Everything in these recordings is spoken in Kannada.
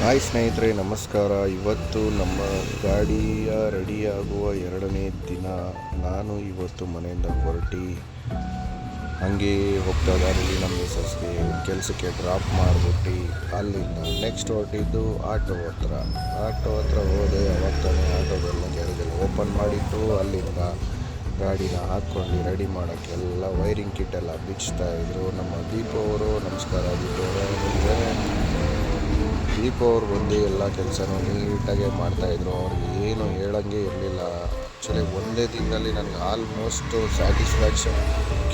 ಹಾಯ್ ಸ್ನೇಹಿತರೆ, ನಮಸ್ಕಾರ. ಇವತ್ತು ನಮ್ಮ ಗಾಡಿಯ ರೆಡಿಯಾಗುವ 2ನೇ ದಿನ. ನಾನು ಇವತ್ತು ಮನೆಯಿಂದ ಹೊರಟಿ ಹಾಗೆ ಹೋಗ್ತಾ ದಾರಿಲಿ ನಮ್ಮ ಮಿಸಸ್ಗೆ ಕೆಲಸಕ್ಕೆ ಡ್ರಾಪ್ ಮಾಡಿಬಿಟ್ಟು ಅಲ್ಲಿಂದ ನೆಕ್ಸ್ಟ್ ಹೊರಟಿದ್ದು ಆಟೋ ಹತ್ರ ಹೋದೆ. ಅವಾಗ ತಾನೇ ಆಟೋದೆಲ್ಲ ಗ್ಯಾರೇಜಲ್ಲಿ ಓಪನ್ ಮಾಡಿತ್ತು. ಅಲ್ಲಿಂದ ಗಾಡಿನ ಹಾಕ್ಕೊಂಡು ರೆಡಿ ಮಾಡೋಕ್ಕೆಲ್ಲ ವೈರಿಂಗ್ ಕಿಟ್ ಎಲ್ಲ ಬಿಚ್ತಾಯಿದ್ರು. ನಮ್ಮ ದೀಪು ಅವರು, ನಮಸ್ಕಾರ ದೀಪು ಅವರೇ. ದೀಪು ಅವ್ರು ಬಂದು ಎಲ್ಲ ಕೆಲಸನೂ ನೀಟಾಗೆ ಮಾಡ್ತಾಯಿದ್ರು. ಅವ್ರಿಗೆ ಏನು ಹೇಳೋಂಗೆ ಇರಲಿಲ್ಲ. ಆ್ಯಕ್ಚುಲಿ ಒಂದೇ ದಿನದಲ್ಲಿ ನನಗೆ ಆಲ್ಮೋಸ್ಟು ಸ್ಯಾಟಿಸ್ಫ್ಯಾಕ್ಷನ್.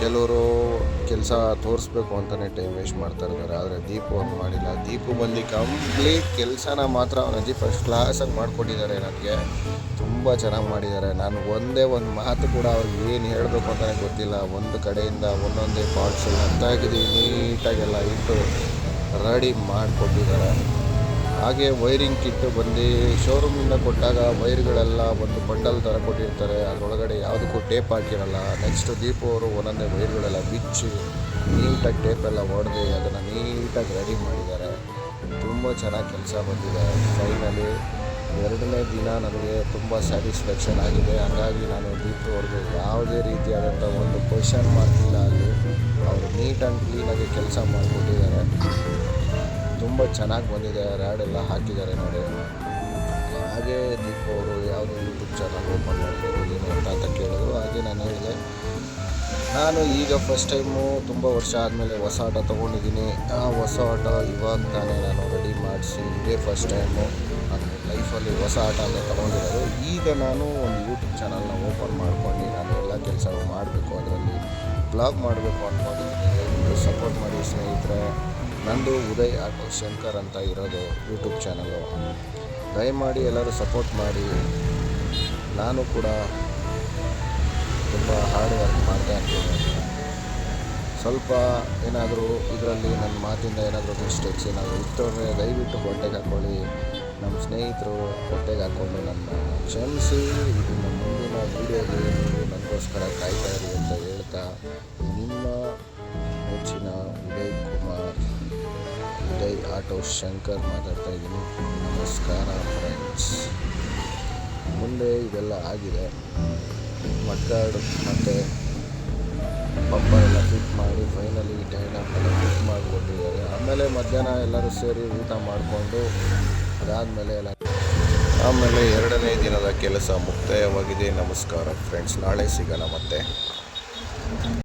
ಕೆಲವರು ಕೆಲಸ ತೋರಿಸ್ಬೇಕು ಅಂತಲೇ ಟೈಮ್ ವೇಸ್ಟ್ ಮಾಡ್ತಾಯಿರ್ತಾರೆ, ಆದರೆ ದೀಪು ಅವ್ರು ಮಾಡಿಲ್ಲ. ದೀಪು ಬಂದು ಕಂಪ್ಲೀಟ್ ಕೆಲಸನ ಮಾತ್ರ ಅವನಜ್ಜಿ ಫಸ್ಟ್ ಕ್ಲಾಸಾಗಿ ಮಾಡಿಕೊಟ್ಟಿದ್ದಾರೆ. ನನಗೆ ತುಂಬ ಚೆನ್ನಾಗಿ ಮಾಡಿದ್ದಾರೆ. ನಾನು ಒಂದೇ ಒಂದು ಮಾತು ಕೂಡ ಅವ್ರಿಗೆ ಏನು ಹೇಳಬೇಕು ಅಂತಲೇ ಗೊತ್ತಿಲ್ಲ. ಒಂದು ಕಡೆಯಿಂದ ಒಂದೊಂದೇ ಪಾರ್ಟ್ಸೆಲ್ಲ ತೆಗೆದು ನೀಟಾಗೆಲ್ಲ ಇಟ್ಟು ರೆಡಿ ಮಾಡಿಕೊಟ್ಟಿದ್ದಾರೆ. ಹಾಗೆ ವೈರಿಂಗ್ ಕಿಟ್ಟು ಬಂದು ಶೋರೂಮಿಂದ ಕೊಟ್ಟಾಗ ವೈರ್ಗಳೆಲ್ಲ ಒಂದು ಬಂಡಲ್ ಥರ ಕೊಟ್ಟಿರ್ತಾರೆ. ಅದರೊಳಗಡೆ ಯಾವುದಕ್ಕೂ ಟೇಪ್ ಹಾಕಿರಲ್ಲ. ನೆಕ್ಸ್ಟು ದೀಪು ಅವರು ಒಂದೊಂದೇ ವೈರ್ಗಳೆಲ್ಲ ಬಿಚ್ಚಿ ನೀಟಾಗಿ ಟೇಪೆಲ್ಲ ಹೊಡೆದು ಅದನ್ನು ನೀಟಾಗಿ ರೆಡಿ ಮಾಡಿದ್ದಾರೆ. ತುಂಬ ಚೆನ್ನಾಗಿ ಕೆಲಸ ಬಂದಿದೆ. ಫೈನಲಿ 2ನೇ ದಿನ ನನಗೆ ತುಂಬ ಸ್ಯಾಟಿಸ್ಫ್ಯಾಕ್ಷನ್ ಆಗಿದೆ. ಹಾಗಾಗಿ ನಾನು ದೀಪು ಅವ್ರಿಗೆ ಯಾವುದೇ ರೀತಿಯಾದಂಥ ಒಂದು ಕ್ವೆಶನ್ ಮಾಡ್ತಿಲ್ಲ. ಅಲ್ಲಿ ಅವರು ನೀಟ್ ಆ್ಯಂಡ್ ಕ್ಲೀನಾಗಿ ಕೆಲಸ ಮಾಡಿಕೊಟ್ಟಿದ್ದಾರೆ. ತುಂಬ ಚೆನ್ನಾಗಿ ಬಂದಿದೆ. ರ್ಯಾಡೆಲ್ಲ ಹಾಕಿದ್ದಾರೆ ನೋಡಿ. ಹಾಗೆ ದೀಪು ಅವರು ಯಾವುದೋ ಯೂಟ್ಯೂಬ್ ಚಾನಲ್ ಓಪನ್ ಮಾಡಿದ್ರು ಏನು ಅಂತ ಕೇಳಿದ್ರು. ಹಾಗೆ ನಾನು ಹೇಳಿದೆ, ನಾನು ಈಗ ಫಸ್ಟ್ ಟೈಮು ತುಂಬ ವರ್ಷ ಆದಮೇಲೆ ಹೊಸ ಆಟೋ ತೊಗೊಂಡಿದ್ದೀನಿ. ಆ ಹೊಸ ಆಟೋ ಇವಾಗ ತಾನೇ ನಾನು ರೆಡಿ ಮಾಡಿಸಿ, ಇದೇ ಫಸ್ಟ್ ಟೈಮು ನನ್ನ ಲೈಫಲ್ಲಿ ಹೊಸ ಆಟ ಅಂತ ತೊಗೊಂಡಿರೋದು. ಈಗ ನಾನು ಒಂದು ಯೂಟ್ಯೂಬ್ ಚಾನಲ್ನ ಓಪನ್ ಮಾಡ್ಕೊಂಡು ನಾನು ಎಲ್ಲ ಕೆಲಸ ಮಾಡಬೇಕು, ಅದರಲ್ಲಿ ಬ್ಲಾಗ್ ಮಾಡಬೇಕು ಅಂದ್ಕೊಂಡಿದ್ದೀನಿ. ಸಪೋರ್ಟ್ ಮಾಡಿ ಸ್ನೇಹಿತರೆ. ನಂದು ಉದಯ್ ಆಟೋ ಶಂಕರ್ ಅಂತ ಇರೋದು ಯೂಟ್ಯೂಬ್ ಚಾನಲು. ದಯಮಾಡಿ ಎಲ್ಲರೂ ಸಪೋರ್ಟ್ ಮಾಡಿ. ನಾನು ಕೂಡ ತುಂಬ ಹಾರ್ಡ್ ವರ್ಕ್ ಮಾಡ್ತಾ ಇರ್ತೀನಿ. ಸ್ವಲ್ಪ ಏನಾದರೂ ಇದರಲ್ಲಿ ನನ್ನ ಮಾತಿಂದ ಏನಾದರೂ ಮಿಸ್ಟೇಕ್ಸ್ ಏನಾದರೂ ಇತ್ತಂದರೆ ದಯವಿಟ್ಟು ಹೊಟ್ಟೆಗೆ ಹಾಕ್ಕೊಳ್ಳಿ. ನಮ್ಮ ಸ್ನೇಹಿತರು ಹೊಟ್ಟೆಗೆ ಹಾಕ್ಕೊಂಡು ನನ್ನ ಕ್ಷಮಿಸಿ. ಇದನ್ನ ಮುಂದಿನ ವೀಡಿಯೋಗೆ ನೀವು ನನಗೋಸ್ಕರ ಕಾಯ್ತಾ ಇರಿ ಅಂತ ಹೇಳ್ತಾ, ನಿಮ್ಮ ನೆಚ್ಚಿನ ಉದಯ್ ಆಟೋ ಶಂಕರ್ ಮಾತಾಡ್ತಾ ಇದ್ದೀನಿ. ನಮಸ್ಕಾರ ಫ್ರೆಂಡ್ಸ್. ಮುಂದೆ ಇದೆಲ್ಲ ಆಗಿದೆ. ಮಡ್ಗಾರ್ಡ್ ಮತ್ತು ಬಂಪರ್ ಎಲ್ಲ ಫಿಟ್ ಮಾಡಿ ಫೈನಲಿ ಟೈಲಾಪ್ ಎಲ್ಲ ಫಿಟ್ ಮಾಡಿಕೊಟ್ಟಿದ್ದಾರೆ. ಆಮೇಲೆ ಮಧ್ಯಾಹ್ನ ಎಲ್ಲರೂ ಸೇರಿ ಊಟ ಮಾಡಿಕೊಂಡು ಅದಾದಮೇಲೆ 2ನೇ ದಿನದ ಕೆಲಸ ಮುಕ್ತಾಯವಾಗಿದೆ. ನಮಸ್ಕಾರ ಫ್ರೆಂಡ್ಸ್. ನಾಳೆ ಸಿಗೋಣ ಮತ್ತೆ.